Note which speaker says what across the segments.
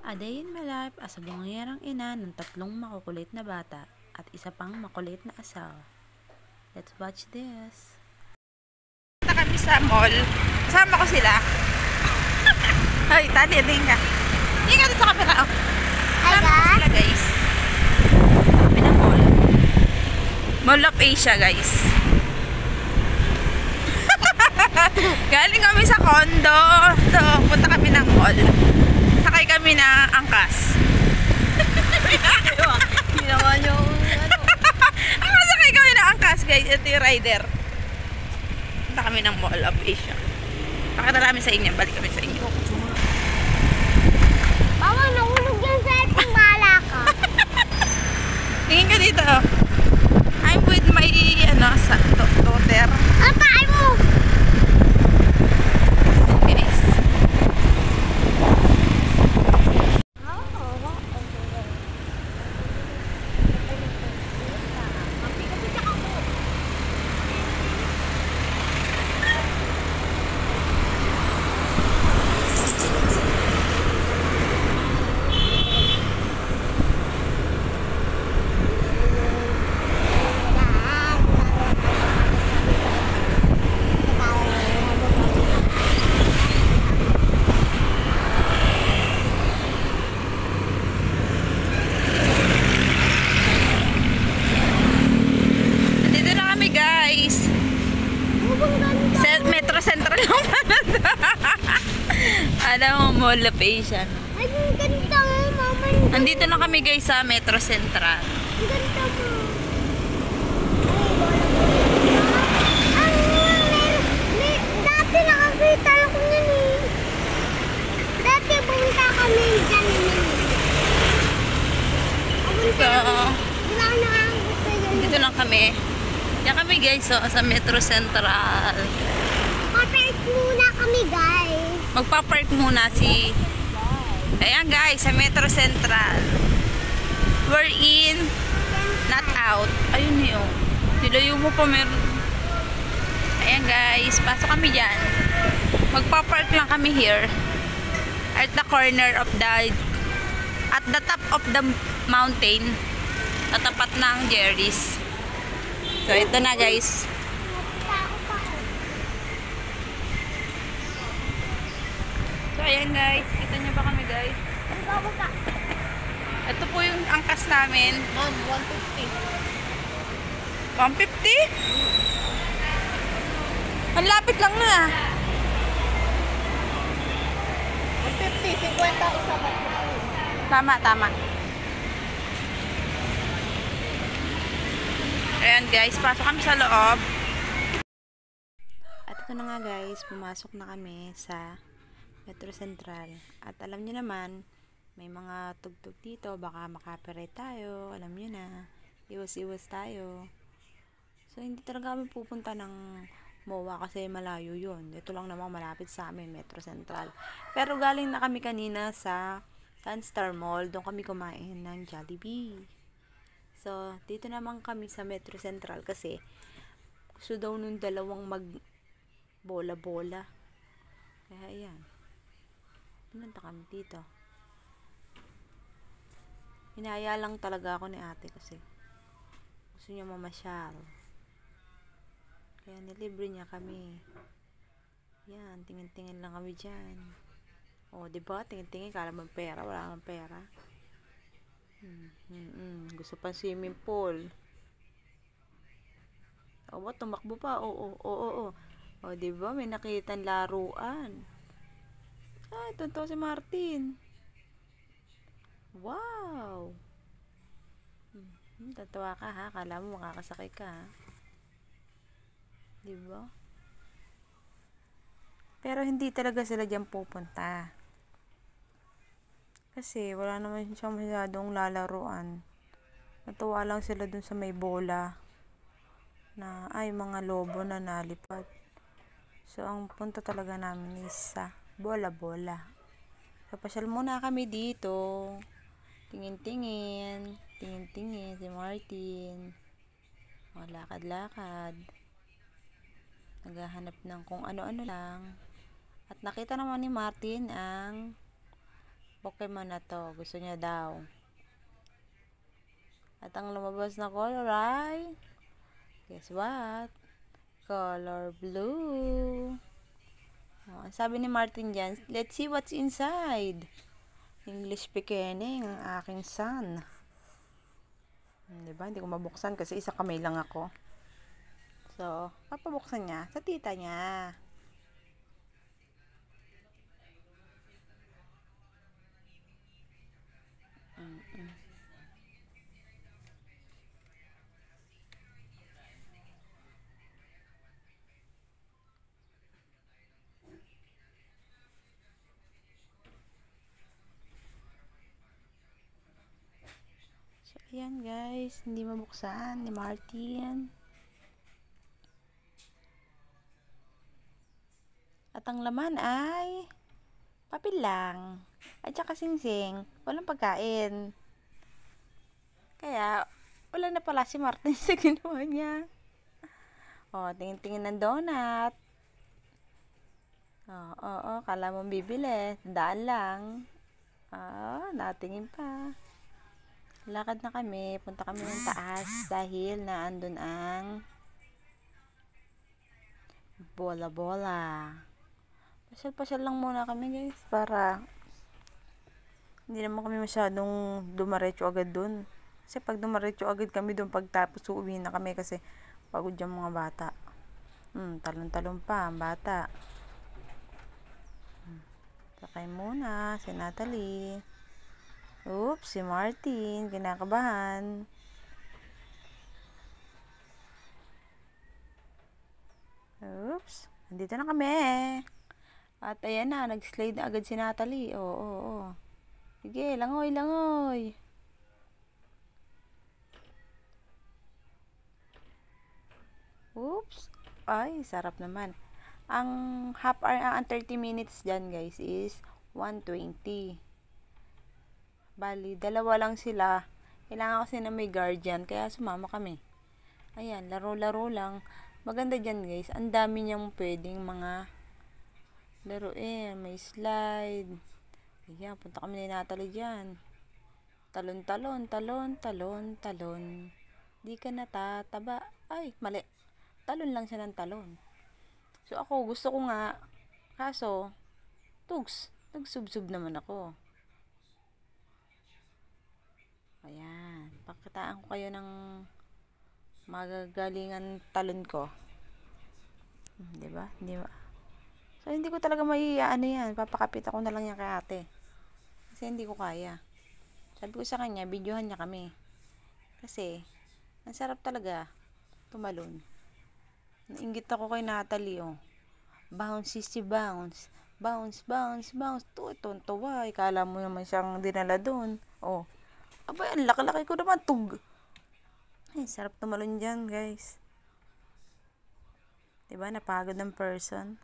Speaker 1: A Day in My Life as a bungayerang ina ng tatlong makukulit na bata at isa pang makulit na asawa. Let's watch this.
Speaker 2: Punta kami sa mall. Kasama ko sila. Ay, tali, din ka. Hindi ka sa camera. Oh. Kasama ko sila, guys. Kami ng mall. Mall of Asia, guys. Galing kami sa condo. So, punta kami ng mall. Sakay kami ng angkas.
Speaker 3: Ginawa nyo
Speaker 2: Sakay kami ng angkas, guys. Ito yung rider. Punta kami ng Mall of Asia. Pakita namin sa inyo. Balik kami sa inyo.
Speaker 3: Mama, nahulog yan sa ating bala ka.
Speaker 2: Tingin ka dito. I'm with my, daughter.
Speaker 3: Ang tayo mo!
Speaker 2: Guys. Nandito na kami, guys. Metro Central lang pala. Alam mo, Mall of Asia.
Speaker 3: Ay, ang ganda mo, mama.
Speaker 2: Nandito na kami, guys, sa Metro Central.
Speaker 3: Ang ganda mo. Dati nakakita ako yan eh. Dati pumunta kami dyan eh.
Speaker 2: So,
Speaker 3: Wala na ang gusto yan.
Speaker 2: dito lang kami. Yan kami, guys, sa Metro Central.
Speaker 3: Papark muna kami, guys.
Speaker 2: Magpa-park muna si... Ayan, guys, sa Metro Central. We're in, not out. Ayun yun. Nilayo mo pa meron. Ayan, guys, pasok kami dyan. Magpa-park lang kami here. At the corner of the... At the top of the mountain. Tatapat ng Jerry's. So, ito na, guys. So, ayan, guys. Kita nyo ba kami, guys? Ito po yung angkas namin.
Speaker 3: Ma'am, 150.
Speaker 2: 150? Ang lapit lang na.
Speaker 3: 150, 50 isa ba?
Speaker 2: Tama, tama. Ayan, guys. Pasok kami sa loob.
Speaker 1: At ito na nga guys, pumasok na kami sa Metro Central. At alam nyo naman, may mga tugtog dito, baka makapirate tayo, alam nyo na, iwas-iwas tayo. So, hindi talaga kami pupunta ng MOA kasi malayo yun. Ito lang naman malapit sa amin, Metro Central. Pero galing na kami kanina sa Sunstar Mall, doon kami kumain ng Jollibee. So, dito naman kami sa Metro Central kasi gusto daw nung dalawang mag bola-bola. Kaya ayan. Pinunta kami dito. Hinaya lang talaga ako ni ate kasi gusto niya mamasyal. Kaya nilibre niya kami. Yan, tingin-tingin lang kami dyan. O, diba? Tingin-tingin, kala mo pera, wala kang pera. Gusto pa swimming pool. O, tumakbo pa. Oo. O, diba? May nakitang laruan. Ay, tonto si Martin. Wow! Tatawa ka ha. Kala mo makakasakay ka ha. Diba? Pero hindi talaga sila dyan pupunta. Kasi wala naman siyang masyadong lalaruan. Natuwa lang sila dun sa may bola. Na ay mga lobo na nalipat. So, ang punta talaga namin is sa bola-bola. Kapasyal muna kami dito. Tingin-tingin si Martin. Lakad-lakad. Naghahanap ng kung ano-ano lang. At nakita naman ni Martin ang Pokemon na to. Gusto niya daw. At ang lumabas na color ay, guess what? Color blue. Oh, ang sabi ni Martin dyan, let's see what's inside. English speaking ang aking son. Diba? Hindi ko mabuksan kasi isa kamay lang ako. So, papabuksan niya sa tita niya. So, ayan guys, hindi mabuksan ni Martin. At ang laman ay papel lang. At saka singsing. Walang pagkain. Kaya, wala na pala si Martin sa ginawa niya. O, tingin-tingin ng donut. Oo, kala mong bibili. Daan lang. Natingin pa. Lakad na kami. Punta kami ng taas dahil naandun ang bola-bola. Pasyal-pasyal lang muna kami guys para hindi naman kami masyadong dumaretso agad dun. Kasi pag dumaretso agad kami dun pagtapos uuwi na kami kasi pagod yung mga bata. Talon-talon pa ang bata. Sakay muna si Natalie. Oops, si Martin kinakabahan. Oops, andito na kami. At ayan na, nag-slide na agad si Natalie. Oo. Sige, langoy. Oops. Ay, sarap naman. Ang half hour, ang 30 minutes dyan guys is 120. Bali, dalawa lang sila. Kailangan kasi na may guardian, kaya sumama kami. Ayan, laro-laro lang. Maganda dyan guys. Ang dami niyang pwedeng mga laruin. May slide. Ayan, punta kami ni Natalie dyan. Talon. Di ka natataba. Ay, mali. Talon lang siya ng talon. So ako, gusto ko nga. Kaso, nagsubsub naman ako. Ayan. Pakitaan ko kayo ng magagalingan talon ko. Diba? So, hindi ko talaga yan. Papakapit ako na lang yan kay ate. Kasi hindi ko kaya. Sabi ko sa kanya, videohan niya kami. Kasi, ang sarap talaga tumalon. Nainggit ako kay Natalie, oh. Bounce, bounce. Tuwa. Ikala mo naman siyang dinala doon. Oh. Aba, ang laki-laki ko naman. Tug. Ay, sarap tumalon dyan, guys. Diba, napagod ng person.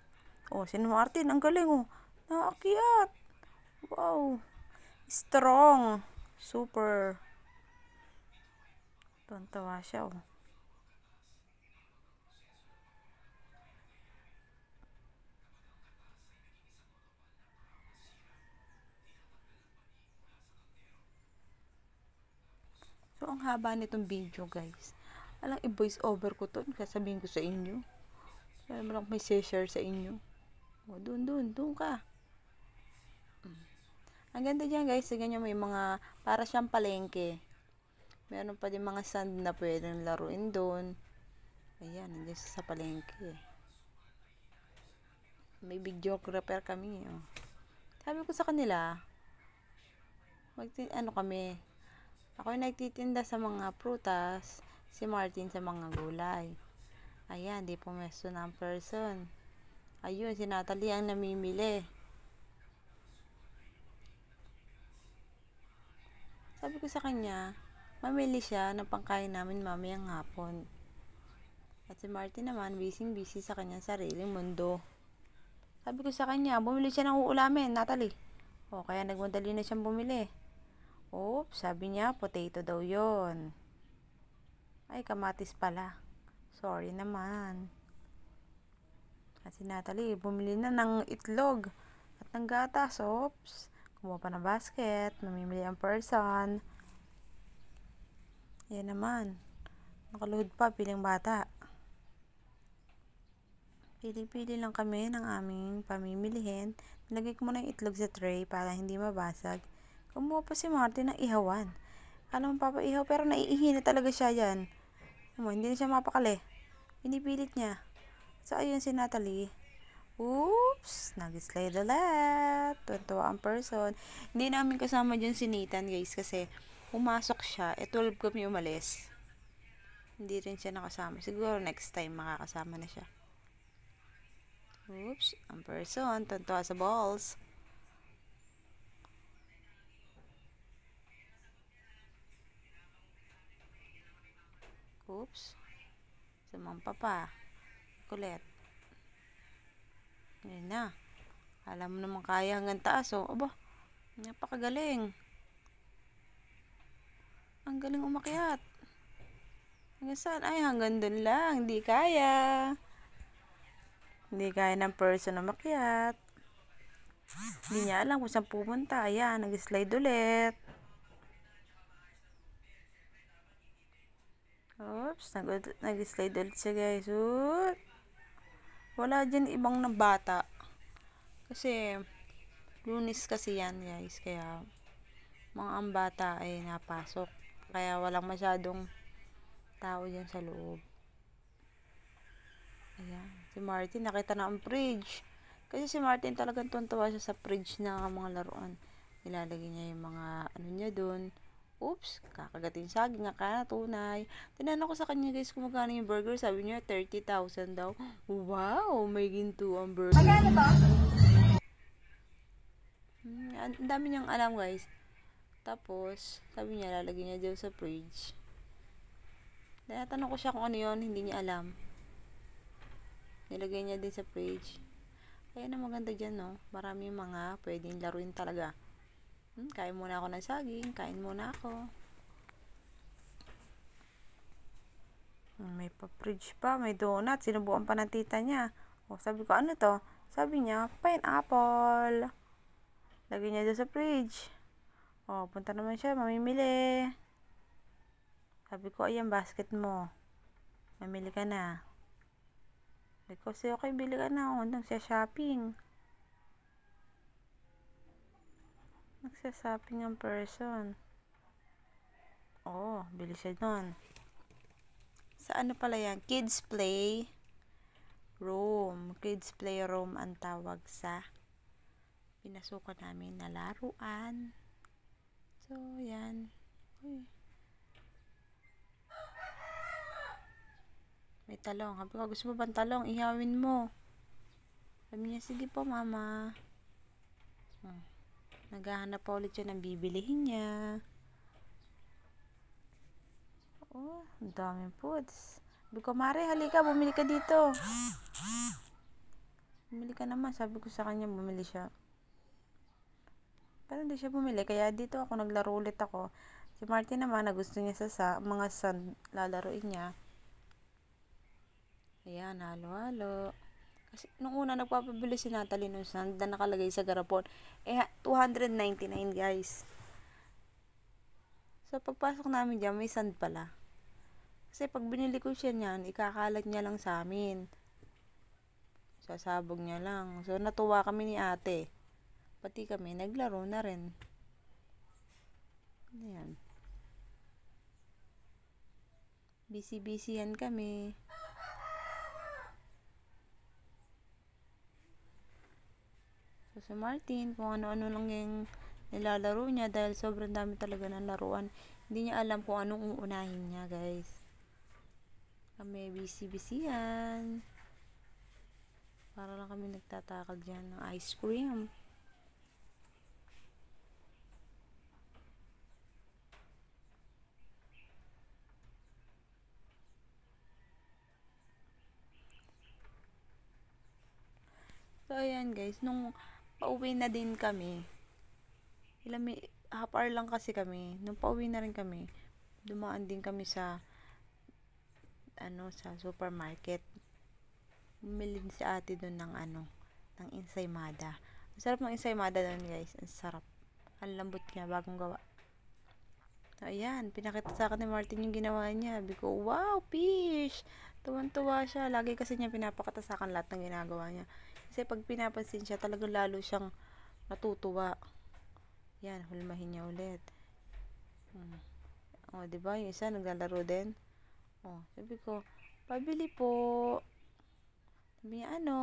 Speaker 1: Oh, si Martin, ang galing, oh. Naakyat. Wow. Strong. Super. Tuntawa siya, oh. So, ang haba nitong video, guys. Alang, i-voice over ko to. Sasabihin ko sa inyo. Alam mo lang may share sa inyo. O, doon ka. Ang ganda dyan, guys. Sa ganyan may mga, para siyang palengke. Meron pa din mga sand na pwedeng laruin doon. Ayan, nandiyan sa palengke. May videographer kami. Oh. Sabi ko sa kanila, kami. Ako yung nagtitinda sa mga prutas, si Martin sa mga gulay. Ayan, di pumesto ng person. Ayun, si Natalie ang namimili. Sabi ko sa kanya, mamili siya ng pangkain namin mamayang hapon. At si Martin naman, busy sa kanyang sariling mundo. Sabi ko sa kanya, bumili siya ng uulamin, Natalie. O, kaya nagmadali na siyang bumili. Oops, sabi niya, potato daw yon. Ay, kamatis pala. Sorry naman. At si Natalie, bumili na ng itlog at ng gatas. Oops, Kumuha pa ng basket. Mamimili ang person. Ayan naman. Nakaluhod pa, piling bata. Pili-pili lang kami ng aming pamimilihin. Nilagay ko muna yung itlog sa tray para hindi mabasag. Kumuha pa si Martin ng ihawan. Alam mo, papaihaw, pero naiihi na talaga siya yan. Hindi na siya mapakali. Pinipilit niya. So, ayun si Natalie. Oops! Nag-slide ulit. Tuwa ang person. Hindi namin kasama dyan si Nathan, guys, kasi pumasok siya. 12 kami umalis. Hindi rin siya nakasama. Siguro next time makakasama na siya. Oops! Ang person. Tuwa sa balls. Oops! Sumampa pa. Kulit. Ngayon na. Alam mo naman kaya hanggang taas, oh. Aba, napakagaling. Ang galing umakyat. Hanggang saan? Ay, hanggang dun lang. Hindi kaya. Hindi kaya ng person umakyat. Hindi niya alam kung saan pupunta. Ayan, nag-slide ulit. Oops, nag-slide ulit siya, guys. Oops. Wala dyan ibang na bata. Kasi, Lunes kasi yan, guys. Kaya, mga ang bata ay napasok. Kaya, walang masyadong tao dyan sa loob. Ayan. Si Martin, nakita na ang fridge. Kasi si Martin talagang tuntua siya sa fridge na mga laruan. Nilalagay niya yung mga ano niya dun. Oops, kakagatin saging, akala tunay. Tinanong ko sa kanya, guys, kung magkano yung burger. Sabi niya, 30,000 daw. Wow, may ginto ang burger.
Speaker 3: Magkano to?
Speaker 1: Ang dami niyang alam, guys. Tapos, sabi niya, lalagay niya daw sa fridge. Tinatanong ko siya kung ano yun, hindi niya alam. Nilagay niya din sa fridge. Kaya na maganda dyan, no? Marami mga pwedeng laruin talaga. Kain muna ako ng saging. Kain muna ako. May pa-fridge pa. May donut. Sinubukan pa ng tita niya. Sabi ko, ano to? Sabi niya, pineapple. Lagay niya doon sa fridge. Punta naman siya. Mamimili. Sabi ko, ayan, basket mo. Mamili ka na. Sabi ko, okay, bili ka na. Nang siya shopping. Nagsashopping ang person. Bili siya doon. Sa ano pala yan? Kids play room. Kids play room ang tawag sa pinasukan namin na laruan. So, yan. Uy. May talong. Sabi ko, gusto mo bang talong? Ihawin mo. Sabi niya, sige po, mama. Naghahanap pa ulit siya ng bibilihin niya. Ang daming foods. Sabi ko, Mare, halika, bumili ka dito. Bumili ka naman. Sabi ko sa kanya, bumili siya. Pero hindi siya bumili. Kaya dito ako, naglaro ulit ako. Si Martin naman, na gusto niya sa mga sand, lalaroin niya. Ayan, halo-halo. Kasi nung una nagpapabili si Natalie nung sand na nakalagay sa garapon. 299 guys. So pagpasok namin dyan, may sand pala. Kasi pag binili ko siya niyan, ikakalat niya lang sa amin. Sasabog niya lang. So natuwa kami ni ate. Pati kami, naglaro na rin. Ayan. Busy-busy yan kami. So, si Martin, kung ano-ano lang yung nilalaro niya dahil sobrang dami talaga ng laruan. Hindi niya alam kung anong uunahin niya, guys. Kami busy-busy yan. Para lang kami nagtatakal dyan ng ice cream. So, ayan guys, nung pauwi na din kami, half hour lang kasi kami, nung pauwi na rin kami, dumaan din kami sa sa supermarket. Bumili din si ate doon ng ng ensaymada. Ang sarap ng ensaymada doon guys, ang sarap. Ang lambot niya, bagong gawa. So, ayan, pinakita sa akin ni Martin yung ginawa niya. Sabi ko, wow, fish! Tuwan-tuwa siya. Lagi kasi niya pinapakita sa akin lahat ng ginagawa niya. Kasi pag pinapansin siya, talagang lalo siyang natutuwa. Yan, hulmahin niya ulit. O, diba? Yung isa, naglalaro din. O, sabi ko, pabili po. Sabi niya, ano?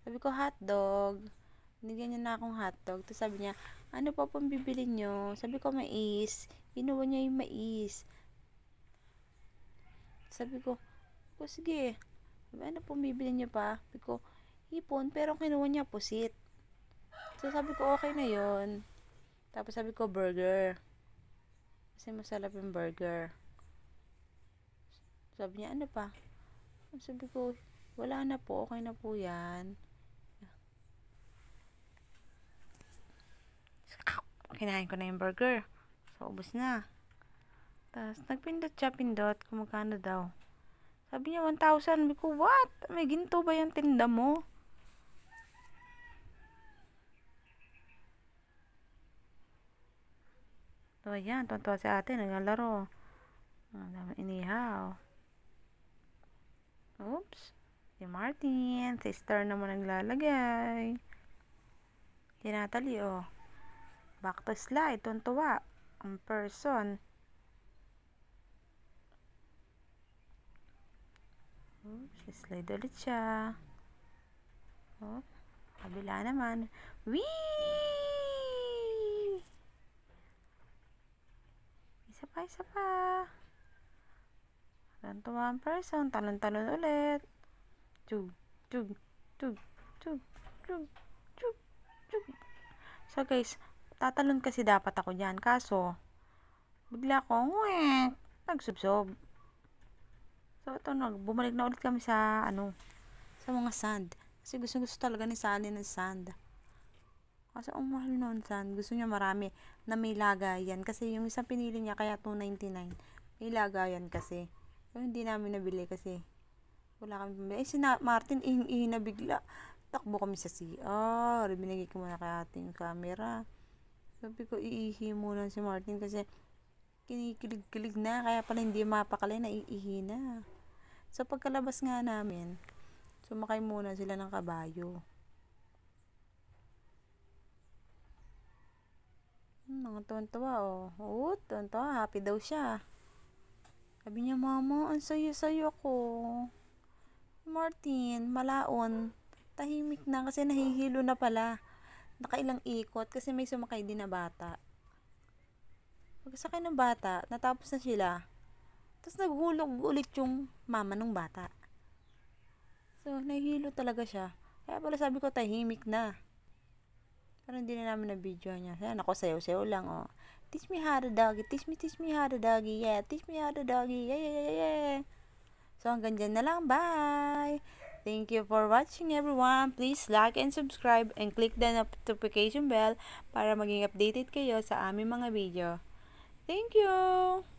Speaker 1: Sabi ko, hotdog. Binigyan niya na akong hotdog. Tapos sabi niya, ano pa pong bibili niyo? Sabi ko, mais. Kinuha niya yung mais. Sabi ko, sige. Sabi, ano pong bibili niyo pa? Sabi ko, hipon, pero kinuha niya pusit. So, sabi ko, okay na yon. Tapos sabi ko, burger. Kasi masarap yung burger. Sabi niya, ano pa? Sabi ko, wala na po, okay na po yan. Kinain ko na yung burger. So, ubos na. Tapos, nagpindot siya, kung magkano daw. Sabi niya, 1,000. Sabi ko, what? May ginto ba yung tinda mo? So, ayan, tonto si ate, naglalaro. Ang dami inihaw. Oops. Si Martin, sister naman naglalagay. Tinatali, oh. Back to slide, tuntua. Ang person. Oops, slide ulit siya. Oh, kabila naman. Whee! Isa pa, isa pa. Tuntua ang person, talon-talon ulit. Chug, chug, chug, chug, chug, chug, chug. So guys, tatalon kasi dapat ako dyan. Kaso, bigla akong nagsubsob. So, ito bumalik na ulit kami sa, sa mga sand. Kasi gusto talaga ni Sally ng sand. Kasi ang mahal noon sand. Gusto niya marami na may lagayan. Kasi yung isang pinili niya, kaya $2.99. May lagayan kasi. So, hindi namin nabili kasi wala kami pambili. Si Martin, na bigla. Takbo kami sa CR. Binigay ko muna kay ating camera. Sabi ko, iihi muna si Martin kasi kinikilig-kilig na. Kaya pala hindi mapakali na iihi na. So, pagkalabas nga namin, sumakay muna sila ng kabayo. Mga tuwan-tuwa, oh. Oo, tuwan-tuwa. Happy daw siya. Sabi niya, mama, ang sayo-sayo ko. Martin, malaon. Tahimik na kasi nahihilo na pala. Nakailang ikot kasi may sumakay din na bata. Pagkasakay ng bata, natapos na sila. Tapos naghulog ulit yung mama ng bata. So, nahihilo talaga siya. Kaya pala sabi ko, tahimik na. Pero hindi na namin na-video niya. Kaya ako, sayo-sayo lang, oh. Teach me how to doggy. Teach me how to doggy. Yeah, teach me how to doggy. Yeah. So, hanggang dyan na lang. Bye! Thank you for watching, everyone. Please like and subscribe and click the notification bell para maging updated kayo sa aming mga video. Thank you!